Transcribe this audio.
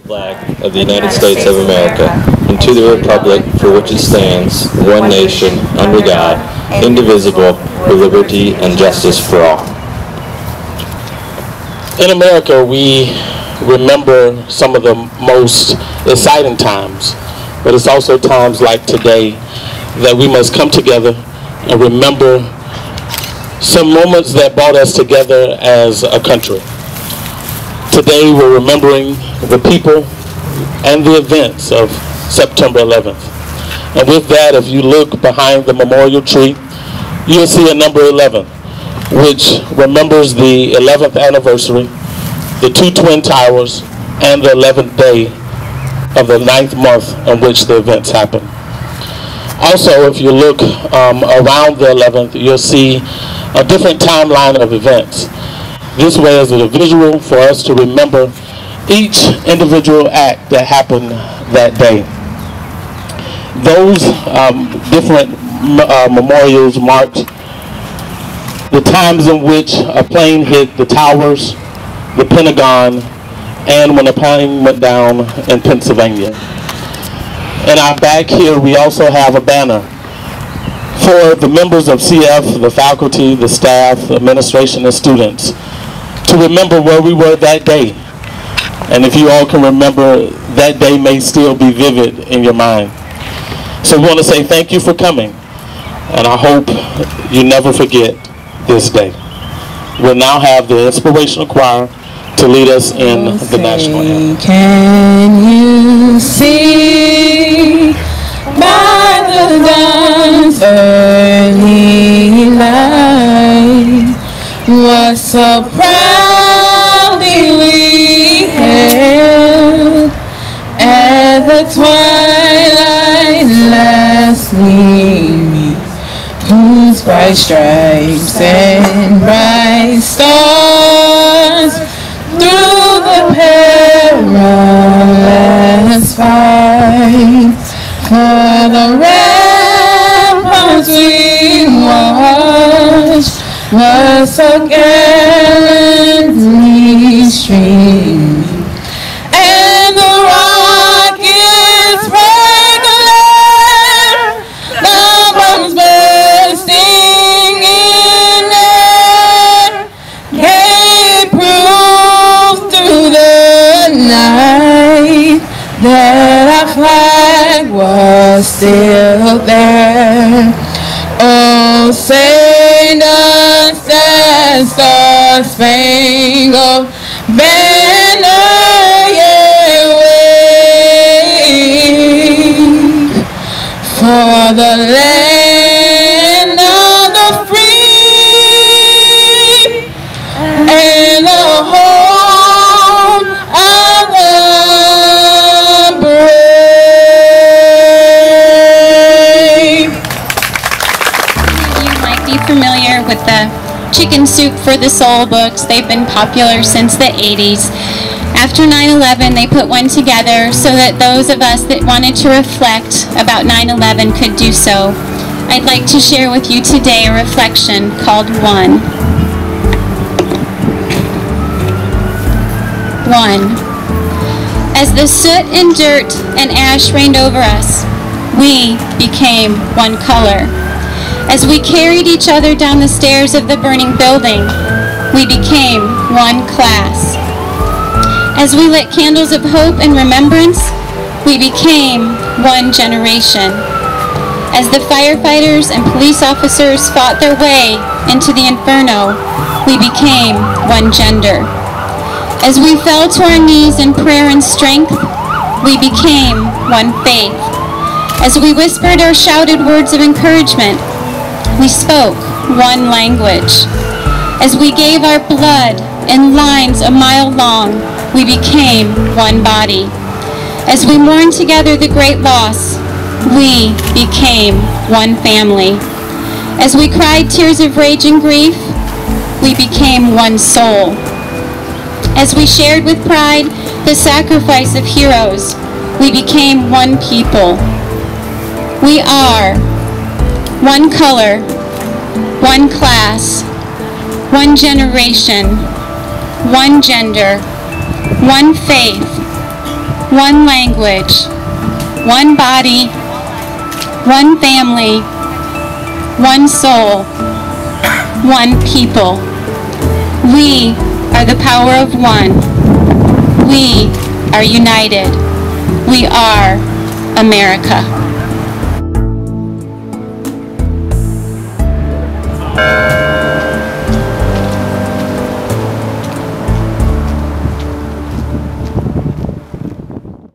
Flag of the United States of America, and to the republic for which it stands, one nation, under God, indivisible, with liberty and justice for all. In America, we remember some of the most exciting times, but it's also times like today that we must come together and remember some moments that brought us together as a country. Today we're remembering the people and the events of September 11th. And with that, if you look behind the memorial tree, you'll see a number 11, which remembers the 11th anniversary, the two Twin Towers, and the 11th day of the 9th month in which the events happened. Also, if you look around the 11th, you'll see a different timeline of events. This way is a visual for us to remember each individual act that happened that day. Those different memorials marked the times in which a plane hit the towers, the Pentagon, and when a plane went down in Pennsylvania. In our back here, we also have a banner for the members of CF, the faculty, the staff, the administration, and students, to remember where we were that day. And if you all can remember, that day may still be vivid in your mind. So we want to say thank you for coming, and I hope you never forget this day. We'll now have the Inspirational Choir to lead us in the national anthem. Can you see by the dawn's early light what so proudly we hailed at the twilight last gleaming, whose bright stripes and bright stars through the perilous fight for the ramparts we watched was so gallantly streaming, and the rockets regular, the bombs bursting in air, gave proof through the night that our flag was still there. Oh, Saint that star-spangled banner yet wave for the land of the free and the home of the brave. You might be familiar with the Chicken Soup for the Soul books. They've been popular since the 80s. After 9/11, they put one together so that those of us that wanted to reflect about 9/11 could do so. I'd like to share with you today a reflection called One. One. As the soot and dirt and ash rained over us, we became one color. As we carried each other down the stairs of the burning building, we became one class. As we lit candles of hope and remembrance, we became one generation. As the firefighters and police officers fought their way into the inferno, we became one gender. As we fell to our knees in prayer and strength, we became one faith. As we whispered or shouted words of encouragement, we spoke one language. As we gave our blood in lines a mile long, we became one body. As we mourned together the great loss, we became one family. As we cried tears of rage and grief, we became one soul. As we shared with pride the sacrifice of heroes, we became one people. We are one color, one class, one generation, one gender, one faith, one language, one body, one family, one soul, one people. We are the power of one. We are united. We are America.